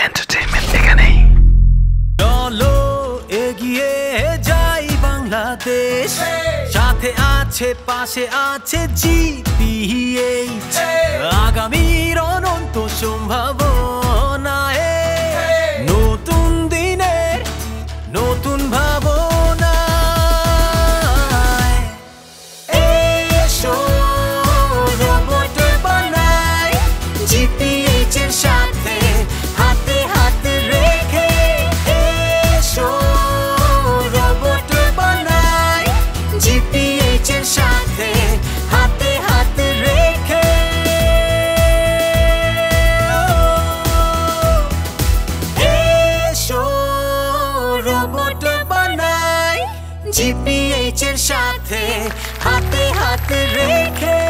Entertainment এখানেই। চলো এগিয়ে যাই বাংলাদেশ, সাথে আছে পাশে আছে জিপিএইচ, আগামীর অনন্ত সম্ভাবনায়, নতুন দিনের নতুন ভাবনায়। এসো রোবট বানাই জিপিএইচ এর সাথে হাতে হাতে রেখে। এসো রোবট বানাই জিপিএইচ এর সাথে হাতে হাতে রেখে। এসো রোবট বানাই জিপিএইচ এর সাথে হাতে হাতে রেখে।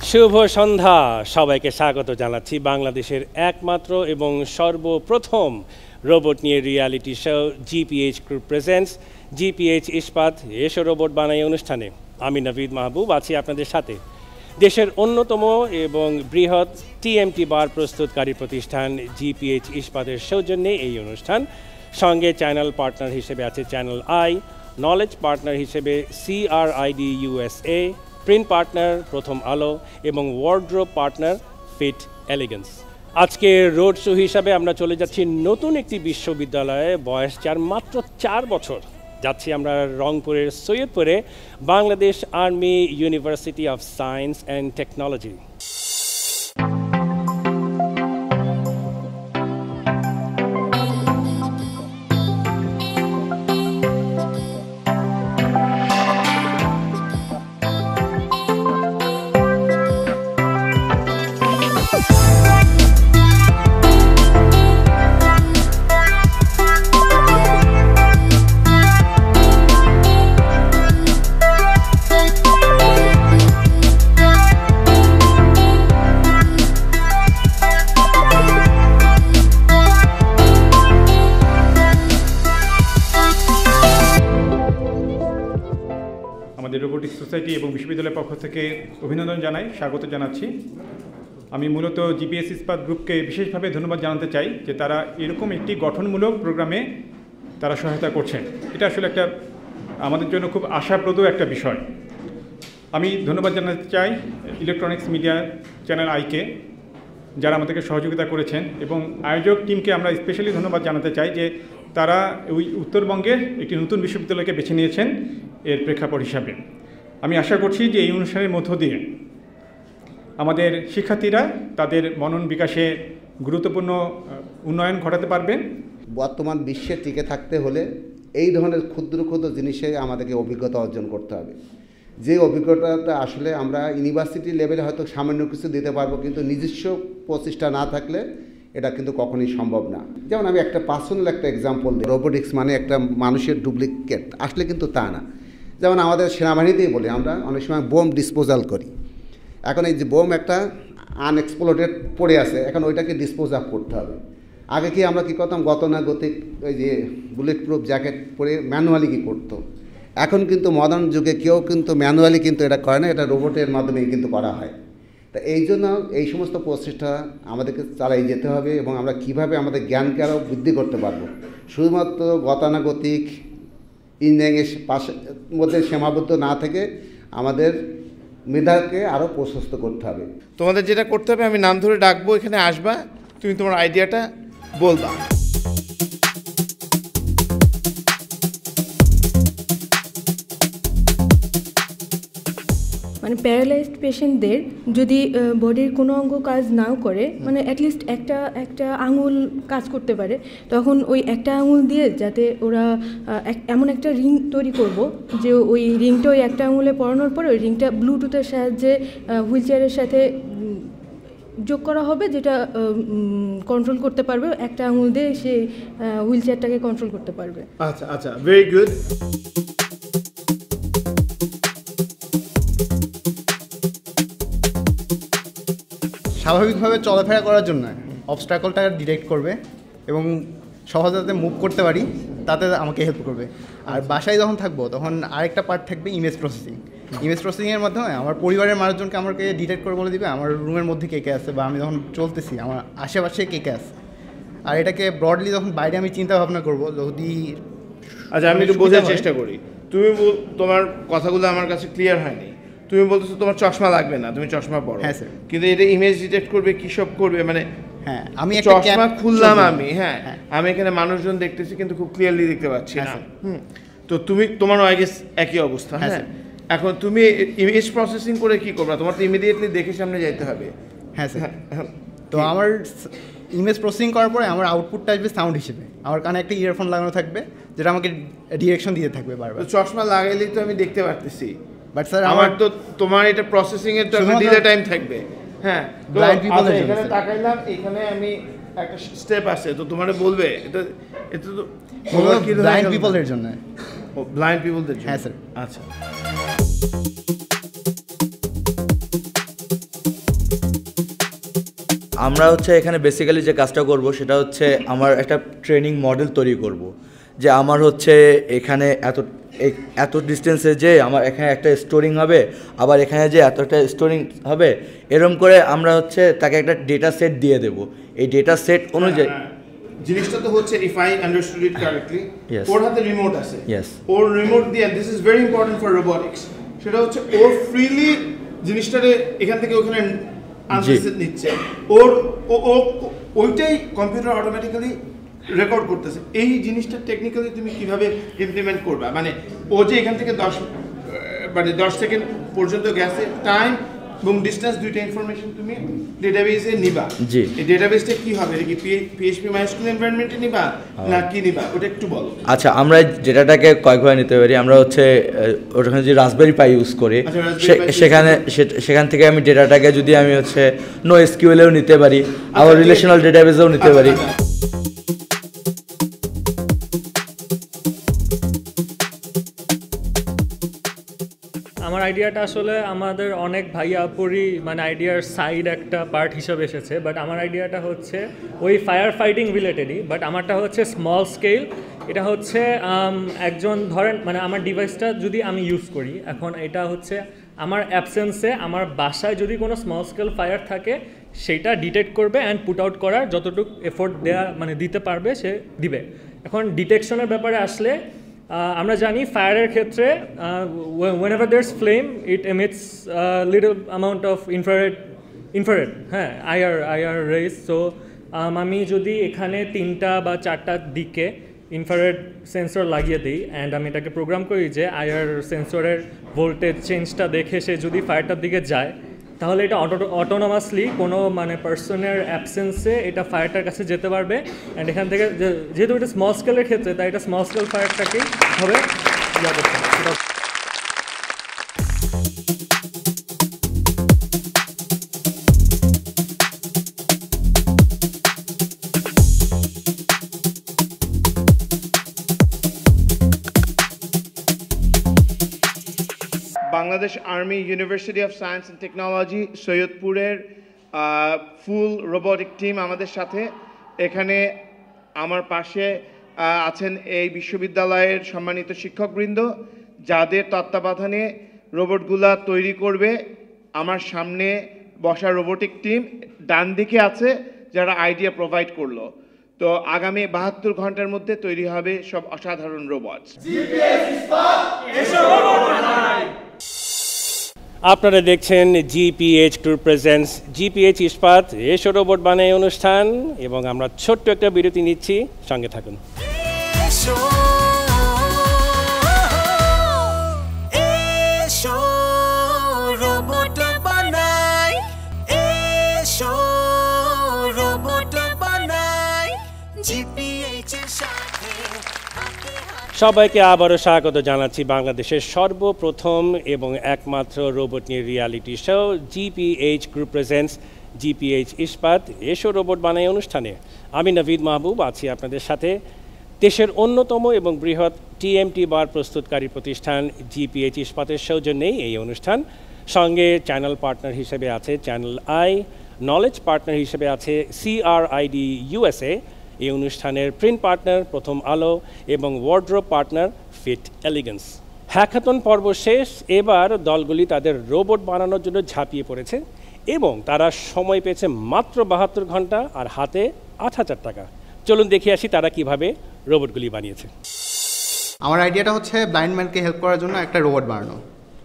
শুভ সন্ধ্যা, সবাইকে স্বাগত জানাচ্ছি বাংলাদেশের একমাত্র এবং সর্বপ্রথম রোবট নিয়ে reality show GPH group presents GPH ইস্পাত এসো রোবট বানাই অনুষ্ঠানে। আমি নাভিদ মাহবুব আছি আপনাদের সাথে। দেশের অন্যতম এবং বৃহৎ টিএমটি বার প্রস্তুতকারী প্রতিষ্ঠান জিপিএইচ ইস্পাতের সৌজন্যে এই অনুষ্ঠান। সঙ্গে চ্যানেল পার্টনার হিসেবে আছে চ্যানেল আই, নলেজ পার্টনার হিসেবে CRID USA, print partner Prothom Alo এবং ওয়ার্ড্রোব পার্টনার ফিট এলিগেন্স। আজকে রোড শো হিসাবে আমরা চলে যাচ্ছি নতুন একটি বিশ্ববিদ্যালয়ে, বয়স যার মাত্র 4 বছর। যাচ্ছি আমরা রংপুরের সৈয়দপুরে Bangladesh army university of science and technology. আমাদের রোবোটিক্স সোসাইটি এবং বিশ্ববিদ্যালয়ের পক্ষ থেকে অভিনন্দন জানাই, স্বাগত জানাচ্ছি। আমি মূলত জিপিএইচ ইস্পাত গ্রুপকে বিশেষভাবে ধন্যবাদ জানাতে চাই যে তারা এরকম একটি গঠনমূলক প্রোগ্রামে তারা সহায়তা করছেন। এটা আসলে একটা আমাদের জন্য খুব আশাপ্রদ একটা বিষয়। আমি ধন্যবাদ জানাতে চাই ইলেকট্রনিক্স মিডিয়া চ্যানেল আইকে, যারা আমাদেরকে সহযোগিতা করেছেন, এবং আয়োজক টিমকে আমরা স্পেশালি ধন্যবাদ জানাতে চাই যে তারা ওই উত্তরবঙ্গের একটি নতুন বিশ্ববিদ্যালয়কে বেছে নিয়েছেন এর প্রেক্ষাপট হিসাবে। আমি আশা করছি যে এই অনুষ্ঠানের মধ্য দিয়ে আমাদের শিক্ষার্থীরা তাদের মনন বিকাশে গুরুত্বপূর্ণ উন্নয়ন ঘটাতে পারবেন। বর্তমান বিশ্বে টিকে থাকতে হলে এই ধরনের ক্ষুদ্র ক্ষুদ্র জিনিসে আমাদেরকে অভিজ্ঞতা অর্জন করতে হবে। যে অভিজ্ঞতাটা আসলে আমরা ইউনিভার্সিটি লেভেলে হয়তো সামান্য কিছু দিতে পারবো, কিন্তু নিজস্ব প্রচেষ্টা না থাকলে এটা কিন্তু কখনোই সম্ভব না। যেমন আমি একটা পার্সোনাল একটা এক্সাম্পল দিই, রোবোটিক্স মানে একটা মানুষের ডুপ্লিকেট, আসলে কিন্তু তা না। যেমন আমাদের সেনাবাহিনীতেই বলি, আমরা অনেক সময় বোম ডিসপোজাল করি। এখন এই যে বোম একটা আনএক্সপ্লোডেড পড়ে আছে, এখন ওইটাকে ডিসপোজ আপ করতে হবে। আগে কি আমরা কী করতাম, গতানুগতিক ওই যে বুলেট প্রুফ জ্যাকেট পরে ম্যানুয়ালি কী করতো। এখন কিন্তু মডার্ন যুগে কেউ কিন্তু ম্যানুয়ালি কিন্তু এটা করে না, এটা রোবটের মাধ্যমেই কিন্তু করা হয়। তা এই জন্য এই সমস্ত প্রচেষ্টা আমাদেরকে চালাই যেতে হবে, এবং আমরা কিভাবে আমাদের জ্ঞানকে আরও বৃদ্ধি করতে পারবো। শুধুমাত্র গতানুগতিক ইঞ্জিনিয়ারিংয়ের পাশে মধ্যে সীমাবদ্ধ না থেকে আমাদের মেধাকে আরও প্রশস্ত করতে হবে। তোমাদের যেটা করতে হবে, আমি নাম ধরে ডাকবো, এখানে আসবা, তুমি তোমার আইডিয়াটা বলবা। মানে প্যারালাইজড পেশেন্টদের যদি বডির কোনো অঙ্গ কাজ নাও করে, মানে অ্যাটলিস্ট একটা আঙুল কাজ করতে পারে, তখন ওই একটা আঙুল দিয়ে যাতে ওরা এমন একটা রিং তৈরি করব যে ওই রিংটা ওই একটা আঙুলে পরানোর পরে ওই রিংটা ব্লুটুথের সাহায্যে হুইল চেয়ারের সাথে যোগ করা হবে, যেটা কন্ট্রোল করতে পারবে একটা আঙুল দিয়ে, সে হুইল চেয়ারটাকে কন্ট্রোল করতে পারবে। আচ্ছা আচ্ছা, ভেরি গুড। স্বাভাবিকভাবে চলাফেরা করার জন্য অবস্ট্রাকলটা ডিটেক্ট করবে এবং সহজে যাতে মুভ করতে পারি তাতে আমাকে হেল্প করবে। আর বাসায় যখন থাকবো তখন আরেকটা পার্ট থাকবে ইমেজ প্রসেসিং। ইমেজ প্রসেসিংয়ের মাধ্যমে আমার পরিবারের মানুষজনকে আমাকে ডিটেক্ট করে বলে দিবে আমার রুমের মধ্যে কে কে আছে বা আমি যখন চলতেছি আমার আশেপাশে কে কে আছে। আর এটাকে ব্রডলি যখন বাইরে আমি চিন্তা ভাবনা করবো যদি আচ্ছা আমি একটু বোঝার চেষ্টা করি, তুমি তোমার কথাগুলো আমার কাছে ক্লিয়ার হয়নি। তুমি বলতেছো তোমার চশমা লাগবে না, তুমি চশমা পরো। হ্যাঁ স্যার। কিন্তু এটা ইমেজ ডিটেক্ট করবে, কি সব করবে, মানে হ্যাঁ আমি একটা চশমা খুললাম আমি, হ্যাঁ আমি এখানে মানুষজন দেখতেছি কিন্তু খুব ক্লিয়ারলি দেখতে পাচ্ছি না। তো তুমি তোমারও আগে একই অবস্থা। হ্যাঁ এখন তুমি ইমেজ প্রসেসিং করে কি করবে? তোমার তো ইমিডিয়েটলি দেখে সামনে যাইতে হবে। হ্যাঁ স্যার। তো আমার ইমেজ প্রসেসিং করার পরে আমার আউটপুটটা আসবে সাউন্ড হিসেবে, আমার কানে একটা ইয়ারফোন লাগানো থাকবে যেটা আমাকে ডিরেকশন দিতে থাকবে বারবার। চশমা লাগাইলেই তো আমি দেখতে পারতেছি, বাট স্যার আমার তো তোমার এটা প্রসেসিং এর তো ডিলে টাইম থাকবে। হ্যাঁ ব্লাইন্ড পিপলের জন্য এখানে তাকাইলাম, এখানে আমি একটা স্টেপ আছে তো তোমারে বলবে এটা তো ব্লাইন্ড পিপলের জন্য। ও ব্লাইন্ড পিপলদের জন্য। হ্যাঁ স্যার। আচ্ছা আমরা হচ্ছে এখানে বেসিক্যালি যে কাজটা করব সেটা হচ্ছে আমার একটা ট্রেনিং মডেল তৈরি করব, যে আমার হচ্ছে এখানে এত ডিস্টেন্সে যে আমার এখানে একটা স্টোরিং হবে, আবার এখানে যে এতটা স্টোরিং হবে, এরকম করে আমরা হচ্ছে তাকে একটা ডেটা সেট দিয়ে দেব। এই ডেটা সেট অনুযায়ী জিনিসটা তো হচ্ছে, if I understood it correctly, Yes. ওর হাতে রিমোট আছে। Yes. ওর রিমোট দিয়ে, this is very important for robotics, সেটা হচ্ছে ওর ফ্রিলি জিনিসটারে এখান থেকে ওখানে আনসার নিচ্ছে, ওর ওইটাই কম্পিউটার অটোমেটিক্যালি রেকর্ড করতেছে। এই জিনিসটা টেকনিক্যালি তুমি কিভাবে ইমপ্লিমেন্ট করবা? মানে ও যে এখান থেকে 10 সেকেন্ড পর্যন্ত গেছে, টাইম এবং ডিসটেন্স দুইটা ইনফরমেশন তুমি ডেটাবেসে নিবা। জি। এই ডেটাবেসটা কি হবে? এটা কি PHP MySQL এনভায়রনমেন্টে নিবা না কি নিবা? ওটা একটু বলো। আচ্ছা, আমরা ডেটাটাকে কয়েকভাবে নিতে পারি। আমরা হচ্ছে ওখানে যে রাসবেরি পাই ইউজ করি, সেখান থেকে আমি ডেটাটাকে যদি আমি হচ্ছে NoSQL-এও নিতে পারি, আবার রিলেশনাল ডেটাবেসেও নিতে পারি। আমার আইডিয়াটা আসলে আমাদের অনেক ভাইয়া আপুরই মানে আইডিয়ার সাইড একটা পার্ট হিসাবে এসেছে, বাট আমার আইডিয়াটা হচ্ছে ওই ফায়ার ফাইটিং রিলেটেডই, বাট আমারটা হচ্ছে স্মল স্কেল। এটা হচ্ছে একজন ধরেন মানে আমার ডিভাইসটা যদি আমি ইউজ করি, এখন এটা হচ্ছে আমার অ্যাবসেন্সে আমার বাসায় যদি কোনো স্মল স্কেল ফায়ার থাকে সেটা ডিটেক্ট করবে অ্যান্ড পুট আউট করার যতটুকু এফোর্ট দেওয়া মানে দিতে পারবে সে দিবে। এখন ডিটেকশনের ব্যাপারে আসলে আমরা জানি ফায়ারের ক্ষেত্রে whenever there's flame it emits a little amount of infrared হ্যাঁ IR rays। সো আমি যদি এখানে 3টা বা 4টার দিকে ইনফ্রারেড সেন্সর লাগিয়ে দিই অ্যান্ড আমি এটাকে প্রোগ্রাম করি যে IR সেন্সরের ভোল্টেজ চেঞ্জটা দেখে সে যদি ফায়ারটার দিকে যায়, তাহলে এটা অটোনোমাসলি কোনো মানে পার্সনের অ্যাবসেন্সে এটা ফায়ারটার কাছে যেতে পারবে। অ্যান্ড এখান থেকে যেহেতু এটা স্মল স্কেলের ক্ষেত্রে, তাই এটা স্মল স্কেল ফায়ারটাকেই হবে ইয়া করতে হবে। Bangladesh army university of science and technology সৈয়দপুরের ফুল রোবোটিক টিম আমাদের সাথে। এখানে আমার পাশে আছেন এই বিশ্ববিদ্যালয়ের সম্মানিত শিক্ষকবৃন্দ, যাদের তত্ত্বাবধানে রোবটগুলা তৈরি করবে। আমার সামনে বসা রোবোটিক টিম, ডান দিকে আছে যারা আইডিয়া প্রোভাইড করলো। তো আগামী 72 ঘন্টার মধ্যে তৈরি হবে সব অসাধারণ রোবট। আপনারা দেখছেন GPH Group Presents GPH ইস্পাত এসো রোবট বানাই অনুষ্ঠান, এবং আমরা ছোট্ট একটা বিরতি নিচ্ছি, সঙ্গে থাকুন। এসো রোবট বানাই, এসো রোবট বানাই, GPH এর সাথে হাতে হাতে। সবাইকে আবারও স্বাগত জানাচ্ছি বাংলাদেশের সর্বপ্রথম এবং একমাত্র রোবট নিয়ে reality show GPH Group Presents GPH ইস্পাত এসো রোবট বানাই অনুষ্ঠানে। আমি নভীদ মাহবুব আছি আপনাদের সাথে। দেশের অন্যতম এবং বৃহৎ TMT বার প্রস্তুতকারী প্রতিষ্ঠান GPH ইস্পাতের সৌজন্যেই এই অনুষ্ঠান। সঙ্গে চ্যানেল পার্টনার হিসেবে আছে চ্যানেল আই, নলেজ পার্টনার হিসেবে আছে CRID USA, এই অনুষ্ঠানের প্রিন্ট পার্টনার প্রথম আলো এবং wardrobe partner fit elegance. Hackathon পর্ব শেষ, এবার দলগুলি তাদের রোবট বানানোর জন্য ঝাঁপিয়ে পড়েছে এবং তারা সময় পেয়েছে মাত্র 72 ঘন্টা আর হাতে 8,000 টাকা। চলুন দেখে আসি তারা কিভাবে রোবটগুলি বানিয়েছে। আমার আইডিয়াটা হচ্ছে ব্লাইন্ড ম্যানকে হেল্প করার জন্য একটা রোবট বানানো।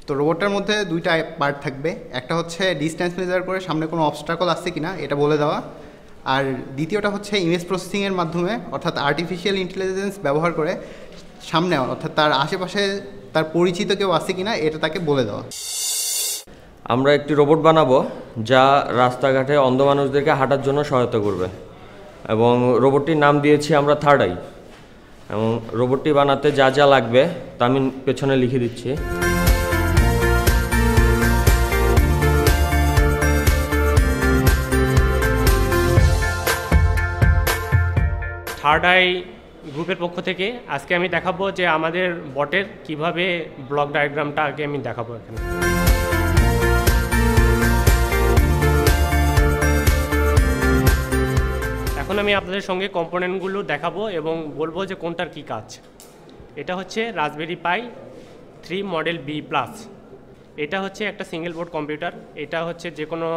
তো রোবটটার মধ্যে দুইটা পার্ট থাকবে, একটা হচ্ছে ডিস্টেন্স মেজার করে সামনে কোনো অবস্ট্রাকল আসছে কিনা এটা বলে দেওয়া, আর দ্বিতীয়টা হচ্ছে ইমেজ প্রসেসিংয়ের মাধ্যমে অর্থাৎ আর্টিফিশিয়াল ইন্টেলিজেন্স ব্যবহার করে সামনে অর্থাৎ তার আশেপাশে তার পরিচিত কেউ আছে কিনা এটা তাকে বলে দেওয়া। আমরা একটি রোবট বানাবো যা রাস্তাঘাটে অন্ধ মানুষদেরকে হাঁটার জন্য সহায়তা করবে এবং রোবটটির নাম দিয়েছি আমরা থার্ড আই। এবং রোবটটি বানাতে যা যা লাগবে তা আমি পেছনে লিখে দিচ্ছি। থার্ড আই গ্রুপের পক্ষ থেকে আজকে আমি দেখাবো যে আমাদের বটের কিভাবে ব্লক ডায়াগ্রামটা আগে আমি দেখাবো এখানে। এখন আমি আপনাদের সঙ্গে কম্পোনেন্টগুলো দেখাবো এবং বলবো যে কোনটার কি কাজ। এটা হচ্ছে রাসবেরি পাই 3 মডেল B+। এটা হচ্ছে একটা সিঙ্গেল বোর্ড কম্পিউটার। এটা হচ্ছে যে কোনো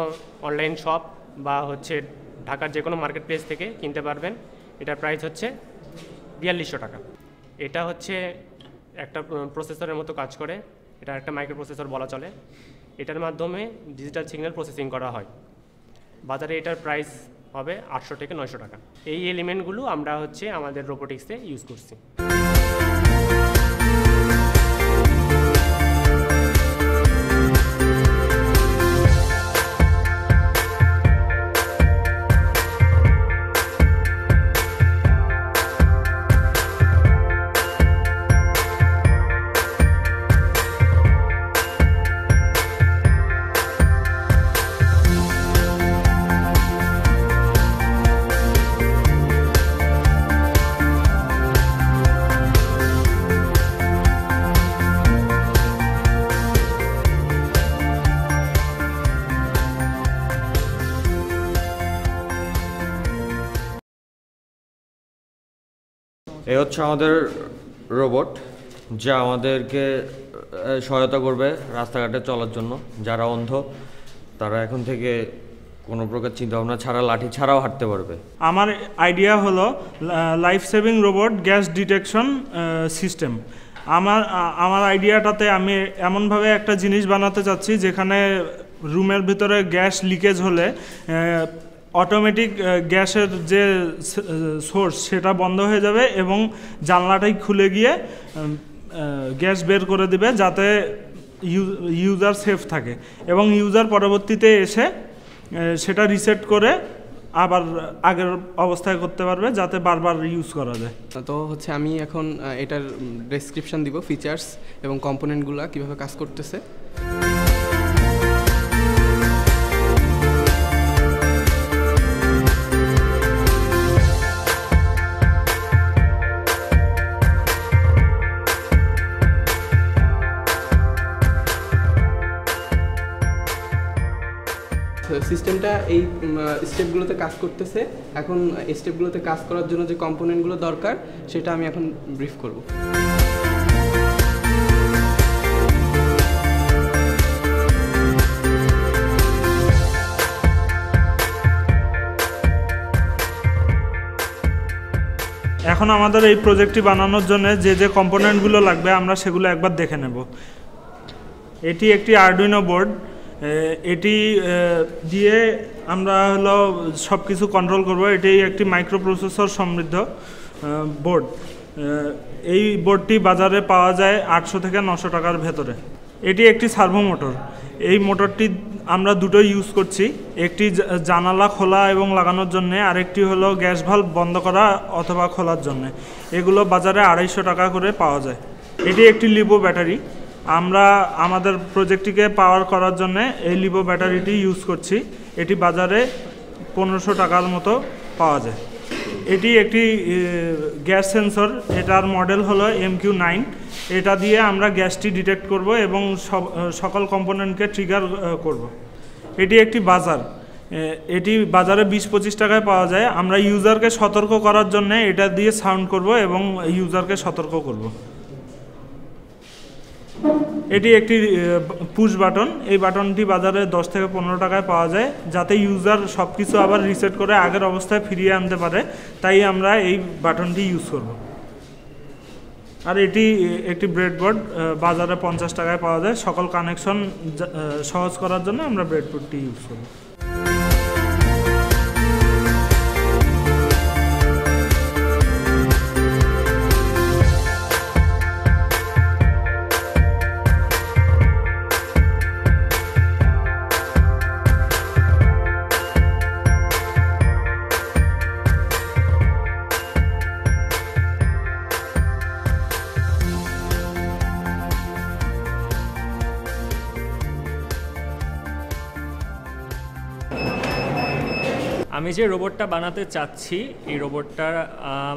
অনলাইন শপ বা হচ্ছে ঢাকার যে কোনো মার্কেট প্লেস থেকে কিনতে পারবেন। এটার প্রাইস হচ্ছে 4200 টাকা। এটা হচ্ছে একটা প্রসেসরের মতো কাজ করে, এটা একটা মাইক্রো প্রসেসর বলা চলে। এটার মাধ্যমে ডিজিটাল সিগন্যাল প্রসেসিং করা হয়। বাজারে এটার প্রাইস হবে 800 থেকে 900 টাকা। এই এলিমেন্টগুলো আমরা হচ্ছে আমাদের রোবোটিক্সে ইউজ করছি। এই হচ্ছে আমাদের রোবট যা আমাদেরকে সহায়তা করবে রাস্তাঘাটে চলার জন্য। যারা অন্ধ তারা এখন থেকে কোনো প্রকার চিন্তাভাবনা ছাড়া লাঠি ছাড়াও হাঁটতে পারবে। আমার আইডিয়া হলো life saving robot gas detection system. আমার আইডিয়াটাতে আমি এমনভাবে একটা জিনিস বানাতে চাচ্ছি যেখানে রুমের ভিতরে গ্যাস লিকেজ হলে অটোমেটিক গ্যাসের যে সোর্স সেটা বন্ধ হয়ে যাবে এবং জানলাটাই খুলে গিয়ে গ্যাস বের করে দিবে যাতে ইউজার সেফ থাকে এবং ইউজার পরবর্তীতে এসে সেটা রিসেট করে আবার আগের অবস্থায় করতে পারবে যাতে বারবার ইউজ করা যায়। তো হচ্ছে আমি এখন এটার ডেসক্রিপশন দিব, ফিচার্স এবং কম্পোনেন্টগুলো কীভাবে কাজ করতেছে। সিস্টেমটা এই স্টেপগুলোতে কাজ করতেছে। এখন এই স্টেপগুলোতে কাজ করার জন্য যে কম্পোনেন্টগুলো দরকার সেটা আমি এখন ব্রিফ করব। এখন আমাদের এই প্রজেক্টটি বানানোর জন্য যে যে কম্পোনেন্টগুলো লাগবে আমরা সেগুলো একবার দেখে নেব। এটি একটি আরডুইনো বোর্ড। এটি দিয়ে আমরা হলো সব কিছু কন্ট্রোল করব। এটি একটি মাইক্রো প্রসেসর সমৃদ্ধ বোর্ড। এই বোর্ডটি বাজারে পাওয়া যায় 800 থেকে 900 টাকার ভেতরে। এটি একটি সার্ভো মোটর। এই মোটরটি আমরা দুটোই ইউজ করছি, একটি জানালা খোলা এবং লাগানোর জন্য, আরেকটি হলো গ্যাস ভালভ বন্ধ করা অথবা খোলার জন্য। এগুলো বাজারে 250 টাকা করে পাওয়া যায়। এটি একটি লিভো ব্যাটারি। আমরা আমাদের প্রজেক্টটিকে পাওয়ার করার জন্য এই লিভো ব্যাটারিটি ইউজ করছি। এটি বাজারে 1500 টাকার মতো পাওয়া যায়। এটি একটি গ্যাস সেন্সর। এটার মডেল হলো MQ9। এটা দিয়ে আমরা গ্যাসটি ডিটেক্ট করব এবং সকল কম্পোনেন্টকে ট্রিগার করব। এটি একটি বাজার। এটি বাজারে 20-25 টাকায় পাওয়া যায়। আমরা ইউজারকে সতর্ক করার জন্য এটা দিয়ে সাউন্ড করব এবং ইউজারকে সতর্ক করব। এটি একটি পুশ বাটন। এই বাটনটি বাজারে 10 থেকে 15 টাকায় পাওয়া যায়, যাতে ইউজার সব কিছু আবার রিসেট করে আগের অবস্থায় ফিরিয়ে আনতে পারে, তাই আমরা এই বাটনটি ইউজ করব। আর এটি একটি ব্রেডবোর্ড, বাজারে 50 টাকায় পাওয়া যায়। সকল কানেকশন সহজ করার জন্য আমরা ব্রেডবোর্ডটি ইউজ করব। আমি যে রোবটটা বানাতে চাচ্ছি, এই রোবটটার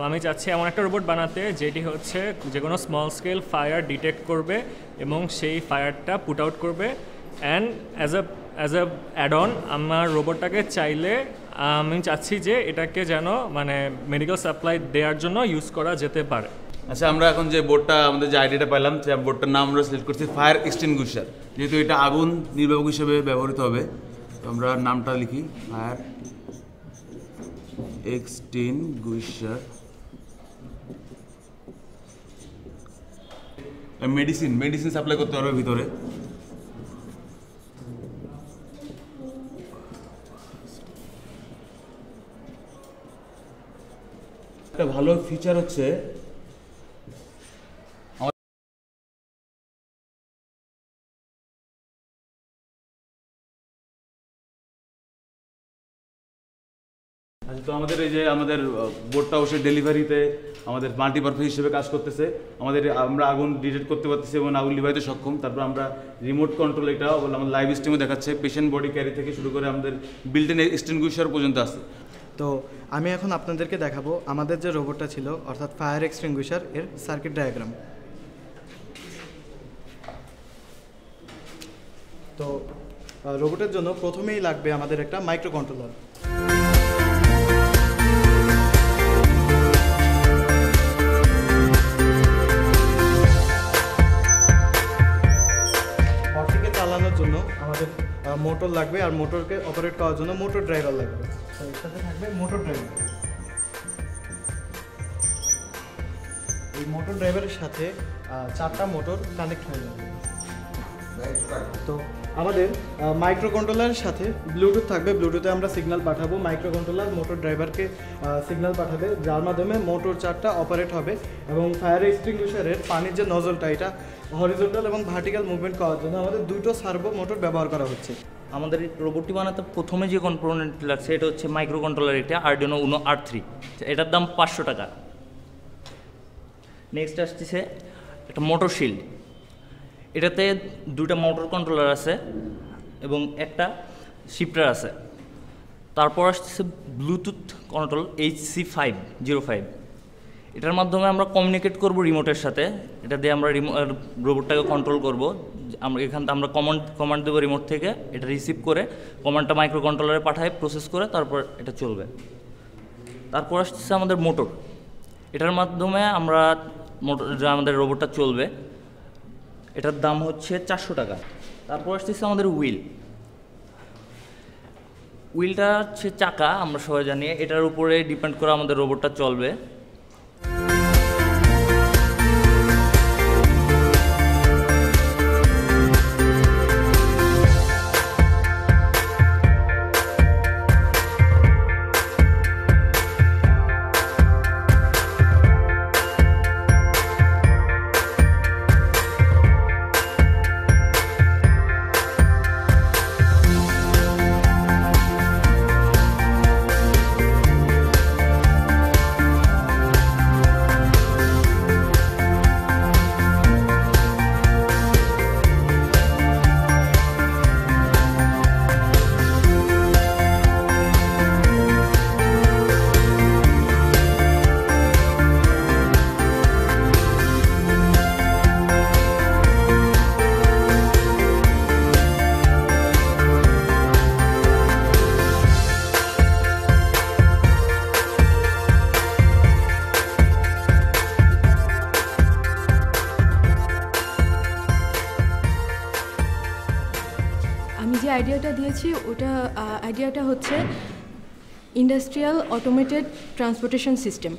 আমি চাচ্ছি এমন একটা রোবট বানাতে যেটি হচ্ছে যে কোনো স্মল স্কেল ফায়ার ডিটেক্ট করবে এবং সেই ফায়ারটা পুট আউট করবে। And as a add on আমার রোবটটাকে চাইলে আমি চাচ্ছি যে এটাকে যেন মানে মেডিকেল সাপ্লাই দেওয়ার জন্য ইউজ করা যেতে পারে। আচ্ছা, আমরা এখন যে বোর্ডটা আমাদের যে আইডিয়াটা পেলাম, সে বোর্ডটার নাম আমরা সিলেক্ট করছি ফায়ার এক্সটিংগুইশার। যেহেতু এটা আগুন নির্বাপক হিসেবে ব্যবহৃত হবে, তো আমরা নামটা লিখি ফায়ার এক্সটিংগুইশার। মেডিসিন সাপ্লাই করতে পারবে ভিতরে। একটা ভালো ফিচার হচ্ছে তো আমাদের এই যে আমাদের বোর্ডটা অবশ্যই ডেলিভারিতে আমাদের মাল্টিপারপাস হিসেবে কাজ করতেছে। আমরা আগুন ডিটেক্ট করতে পারতেছি এবং আগুন লিভাইতে সক্ষম। তারপর আমরা রিমোট কন্ট্রোল, এটা আমাদের লাইভ স্ট্রিমে দেখাচ্ছে, পেশেন্ট বডি ক্যারি থেকে শুরু করে আমাদের বিল্ট ইন এক্সটিংগুইশার পর্যন্ত আছে। তো আমি এখন আপনাদেরকে দেখাবো আমাদের যে রোবটটা ছিল, অর্থাৎ ফায়ার এক্সটিংগুইশার এর সার্কিট ডায়াগ্রাম। তো রোবটের জন্য প্রথমেই লাগবে আমাদের একটা মাইক্রো কন্ট্রোলার। চালানোর জন্য আমাদের মোটর লাগবে, আর মোটরকে অপারেট করার জন্য মোটর ড্রাইভার লাগবে। তো এর সাথে থাকবে মোটর ড্রাইভার। এই মোটর ড্রাইভারের সাথে 4টা মোটর কানেক্ট হয়ে যাবে। তো আমাদের মাইক্রো কন্ট্রোলারের সাথে ব্লুটুথ থাকবে। ব্লুটুথে আমরা সিগন্যাল পাঠাবো, মাইক্রো কন্ট্রোলার মোটর ড্রাইভারকে সিগন্যাল পাঠাবে, যার মাধ্যমে মোটর 4টা অপারেট হবে এবং ফায়ার এক্সটিংগুইশারের পানির যে নজলটা, এটা হরিজন্টাল এবং ভার্টিক্যাল মুভমেন্ট করার জন্য আমাদের 2টো সার্ভো মোটর ব্যবহার করা হচ্ছে। আমাদের রোবটটি বানাতে প্রথমে যে কম্পোনেন্ট লাগছে এটা হচ্ছে মাইক্রো কন্ট্রোলার, এটা আরডুইনো উনো R3, এটার দাম 500 টাকা। নেক্সট আসছে একটা মোটর শিল্ড, এটাতে 2টা মোটর কন্ট্রোলার আছে এবং একটা শিফটার আছে। তারপর আসছে ব্লুটুথ কন্ট্রোল HC505, এটার মাধ্যমে আমরা কমিউনিকেট করব রিমোটের সাথে। এটা দিয়ে আমরা রোবটটাকে কন্ট্রোল করব। আমরা এখান থেকে আমরা কমান্ড দেবো রিমোট থেকে, এটা রিসিভ করে কমান্ডটা মাইক্রো কন্ট্রোলারে পাঠায়, প্রসেস করে তারপর এটা চলবে। তারপর আসছে আমাদের মোটর, এটার মাধ্যমে আমাদের রোবটটা চলবে। এটার দাম হচ্ছে 400 টাকা। তারপর আসতেছে আমাদের হুইলটা হচ্ছে চাকা, আমরা সবাই জানি, এটার উপরে ডিপেন্ড করে আমাদের রোবটটা চলবে। পেয়েছি ওটা আইডিয়াটা হচ্ছে ইন্ডাস্ট্রিয়াল অটোমেটেড ট্রান্সপোর্টেশন সিস্টেম।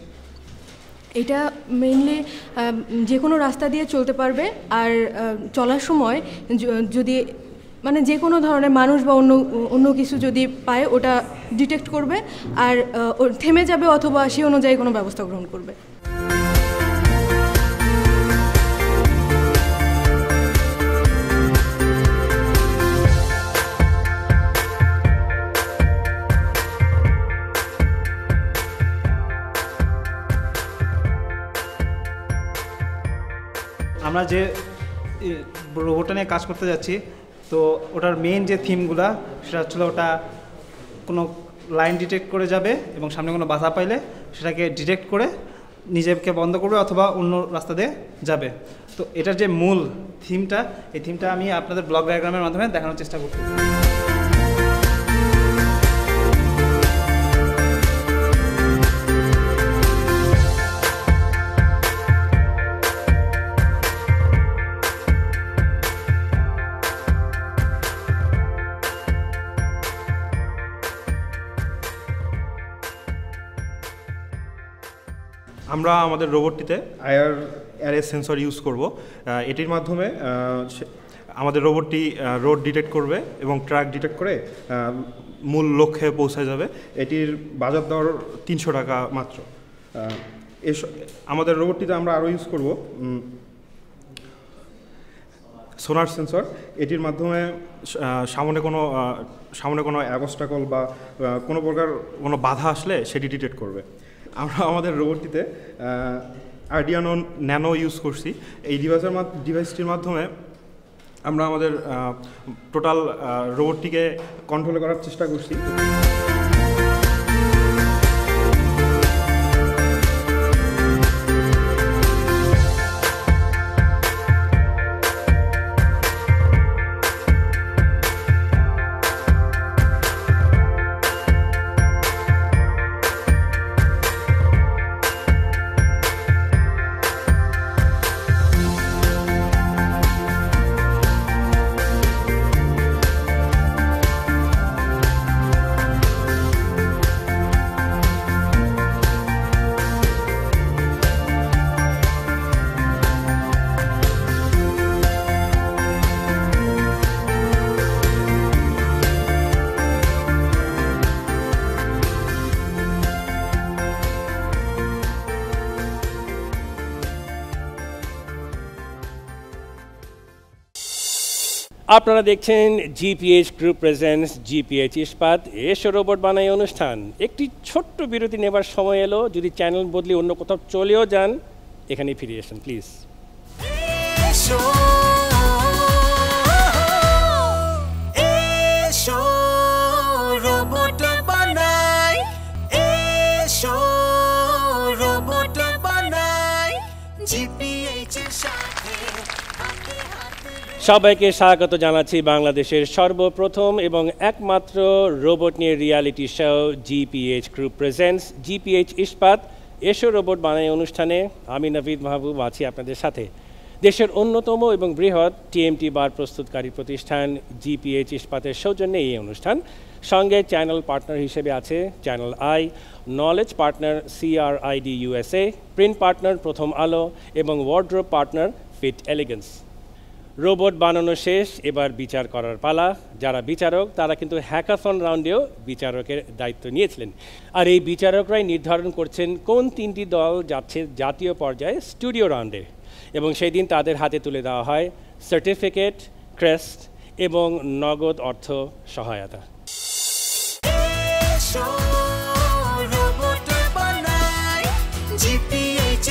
এটা মেইনলি যে কোনো রাস্তা দিয়ে চলতে পারবে, আর চলার সময় যদি মানে যে কোনো ধরনের মানুষ বা অন্য কিছু যদি পায় ওটা ডিটেক্ট করবে আর থেমে যাবে অথবা সে অনুযায়ী কোনো ব্যবস্থা গ্রহণ করবে। আমরা যে রোবটটা নিয়ে কাজ করতে যাচ্ছি, তো ওটার মেইন যে থিমগুলা সেটা হচ্ছিল ওটা কোনো লাইন ডিটেক্ট করে যাবে এবং সামনে কোনো বাধা পাইলে সেটাকে ডিটেক্ট করে নিজেকে বন্ধ করবে অথবা অন্য রাস্তা দিয়ে যাবে। তো এটার যে মূল থিমটা, এই থিমটা আমি আপনাদের ব্লক ডায়াগ্রামের মাধ্যমে দেখানোর চেষ্টা করছি। আমরা আমাদের রোবটটিতে আইআরএস সেন্সর ইউজ করব। এটির মাধ্যমে আমাদের রোবটটি রোড ডিটেক্ট করবে এবং ট্রাক ডিটেক্ট করে মূল লক্ষ্যে পৌঁছে যাবে। এটির বাজার দর 300 টাকা মাত্র। আমাদের রোবটটিতে আমরা আরও ইউজ করব সোনার সেন্সর। এটির মাধ্যমে সামনে কোনো অবস্টাকল বা কোনো প্রকার কোনো বাধা আসলে সেটি ডিটেক্ট করবে। আমরা আমাদের রোবটটিতে আর্ডিয়ানো ন্যানো ইউজ করছি। এই ডিভাইসটির মাধ্যমে আমরা আমাদের টোটাল রোবটটিকে কন্ট্রোল করার চেষ্টা করছি। আপনারা দেখছেন জিপিএইচ গ্রুপ প্রেজেন্টস জিপিএইচ ইস্পাত এসো রোবট বানাই অনুষ্ঠান। একটি ছোট্ট বিরতি নেবার সময় এলো। যদি চ্যানেল বদলে অন্য কোথাও চলেও যান, এখানে ফিরে আসেন প্লিজ। রোবট বানাই, এসো রোবট বানাই, জিপিএইচ এর সাথে সবাইকে স্বাগত জানাচ্ছি বাংলাদেশের সর্বপ্রথম এবং একমাত্র রোবট নিয়ে reality show GPH group presents GPH ইস্পাত এসো রোবট বানাই অনুষ্ঠানে। আমি নাভিদ মাহবুব আছি আপনাদের সাথে। দেশের অন্যতম এবং বৃহৎ টিএমটি বার প্রস্তুতকারী প্রতিষ্ঠান জিপিএইচ ইস্পাতের সৌজন্যে এই অনুষ্ঠান। সঙ্গে চ্যানেল পার্টনার হিসেবে আছে channel I, knowledge partner CRID USA, print partner Prothom Alo এবং wardrobe partner fit elegance. Robot বানানো শেষ, এবার বিচার করার পালা। যারা বিচারক তারা কিন্তু হ্যাকাথন রাউন্ডেও বিচারকের দায়িত্ব নিয়েছিলেন। আর এই বিচারকরাই নির্ধারণ করছেন কোন 3টি দল যাচ্ছে জাতীয় পর্যায়ে স্টুডিও রাউন্ডে, এবং সেই দিন তাদের হাতে তুলে দেওয়া হয় সার্টিফিকেট, ক্রেস্ট এবং নগদ অর্থ সহায়তা। জিপিএইচ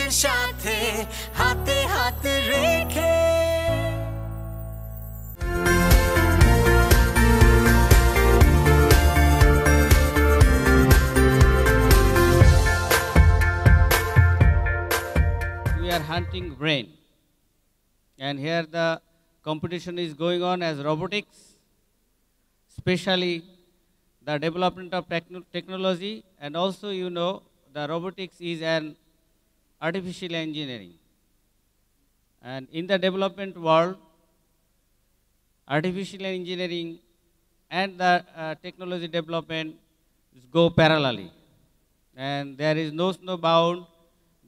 এর সাথে হাতে হাত রেখে we are hunting brain, and here the competition is going on as robotics, especially the development of technology, and also the robotics is an artificial engineering. And in the development world, artificial engineering and the technology development go parallelly. And there is no bound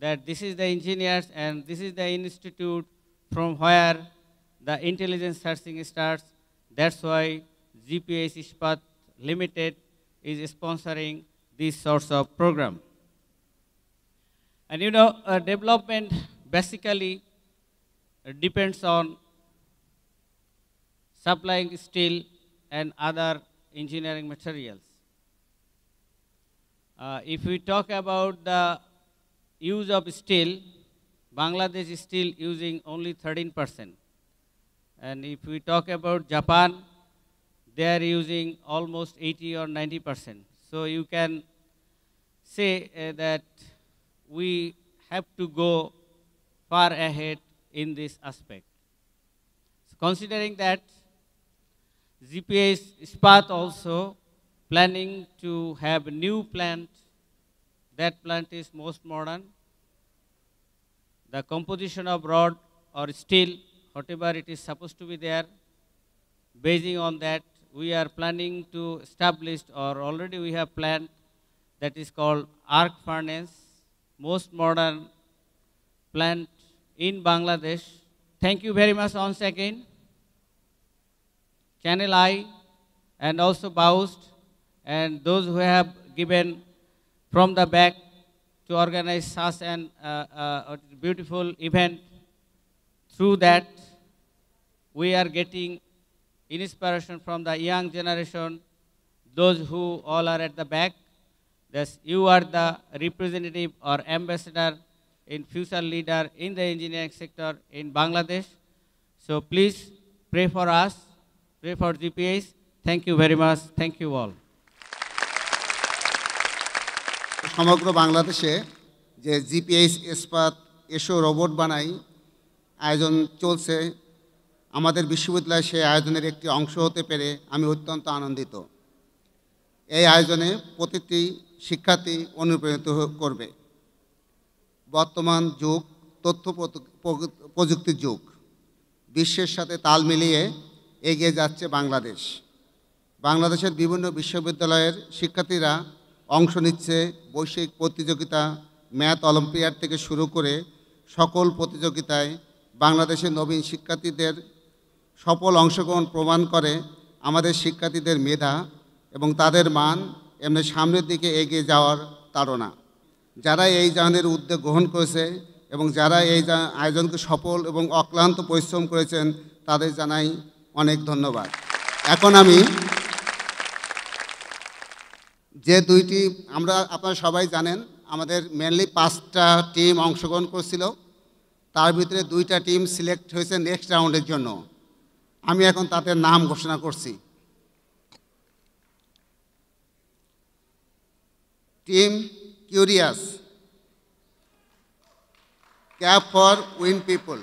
that this is the engineers and this is the institute from where the intelligence searching starts. That's why GPH Ispat Limited is sponsoring this sorts of program. And development basically depends on supplying steel and other engineering materials. If we talk about the use of steel, Bangladesh is still using only 13%. And if we talk about Japan, they are using almost 80 or 90%. So you can say that we have to go far ahead in this aspect. So considering that, GPH Ispat also planning to have a new plant. That plant is most modern. The composition of rod or steel, whatever it is supposed to be there, basing on that, we are planning to establish, or already we have planned, that is called arc furnace, most modern plant in Bangladesh. Thank you very much once again. Channel I and also Baust and those who have given from the back to organize such an beautiful event. Through that, we are getting inspiration from the young generation, those who all are at the back. Thus, you are the representative or ambassador in future leader in the engineering sector in Bangladesh. So please pray for us, pray for GPH. Thank you very much. Thank you all. সমগ্র বাংলাদেশে যে GPH ইস্পাত এসো robot বানাই আয়োজন চলছে, আমাদের বিশ্ববিদ্যালয়ে সেই আয়োজনের একটি অংশ হতে পেরে আমি অত্যন্ত আনন্দিত। এই আয়োজনে প্রতিটি শিক্ষার্থী অনুপ্রাণিত করবে। বর্তমান যুগ তথ্য প্রযুক্তির যুগ, বিশ্বের সাথে তাল মিলিয়ে এগিয়ে যাচ্ছে বাংলাদেশ। বাংলাদেশের বিভিন্ন বিশ্ববিদ্যালয়ের শিক্ষার্থীরা অংশ নিচ্ছে বৈশ্বিক প্রতিযোগিতা, ম্যাথ অলিম্পিয়াড থেকে শুরু করে সকল প্রতিযোগিতায়। বাংলাদেশের নবীন শিক্ষার্থীদের সফল অংশগ্রহণ প্রমাণ করে আমাদের শিক্ষার্থীদের মেধা এবং তাদের মান এমনি সামনের দিকে এগিয়ে যাওয়ার তাড়না। যারা এই ধরনের উদ্যোগ গ্রহণ করেছে এবং যারা এই আয়োজনকে সফল এবং অক্লান্ত পরিশ্রম করেছেন, তাদের জানাই অনেক ধন্যবাদ। এখন আমি যে দুইটি আপনারা সবাই জানেন, আমাদের মেনলি 5টা টিম অংশগ্রহণ করছিল, তার ভিতরে 2টা টিম সিলেক্ট হয়েছে নেক্সট রাউন্ডের জন্য। আমি এখন তাদের নাম ঘোষণা করছি। Team curious, cap for win people.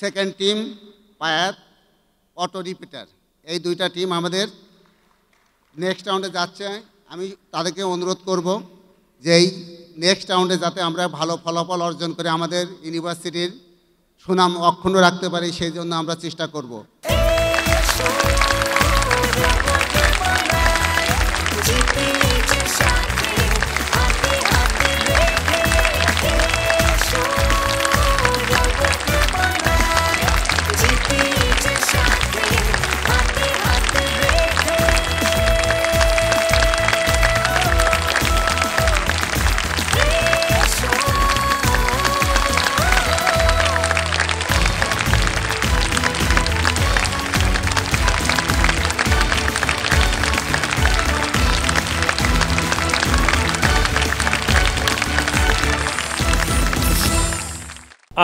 Second team পায়াত, অটো রিপিটার। এই 2টা টিম আমাদের নেক্সট রাউন্ডে যাচ্ছে। আমি তাদেরকে অনুরোধ করব যে এই নেক্সট রাউন্ডে যাতে আমরা ভালো ফলাফল অর্জন করে আমাদের ইউনিভার্সিটির সুনাম অক্ষুণ্ণ রাখতে পারি, সেই জন্য আমরা চেষ্টা করব।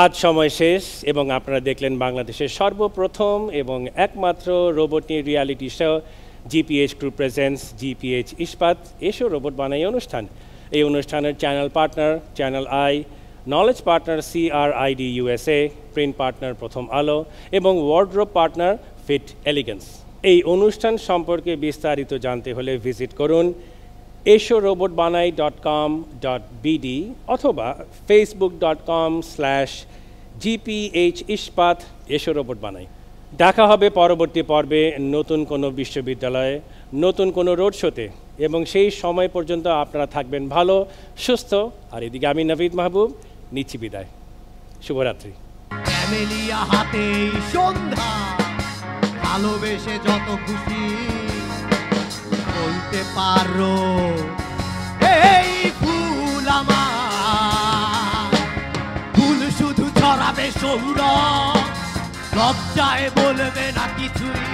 আজ সময় শেষ এবং আপনারা দেখলেন বাংলাদেশের সর্বপ্রথম এবং একমাত্র রোবট নিয়ে reality show GPH group presents GPH ইস্পাত এসো রোবট বানাই অনুষ্ঠান। এই অনুষ্ঠানের channel partner channel I, knowledge partner CRID USA, print partner Prothom Alo এবং ওয়ার্ড্রোব পার্টনার ফিট এলিগেন্স। এই অনুষ্ঠান সম্পর্কে বিস্তারিত জানতে হলে ভিজিট করুন esho-robotbanai.com.bd অথবা facebook.com/GPH ইস্পাত এসো রোবট বানাই। দেখা হবে পরবর্তী পর্বে নতুন কোনো বিশ্ববিদ্যালয়ে, নতুন কোনো রোড শোতে, এবং সেই সময় পর্যন্ত আপনারা থাকবেন ভালো, সুস্থ। আর এদিকে আমি নাভিদ মাহবুব নিচ্ছি বিদায়। শুভরাত্রি। ক্যামেলিয়া হাতে সন্ধ্যা, ভালোবেসে যত খুশি বলতে পারো এই ফুল আমার, ফুল শুধু ছড়াবে সৌরভ, লজ্জায় বলবে না কিছুই,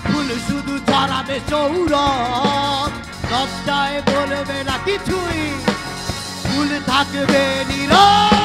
ফুল শুধু ছড়াবে সৌরভ, লজ্জায় বলবে না কিছুই, ফুল থাকবে নীরব।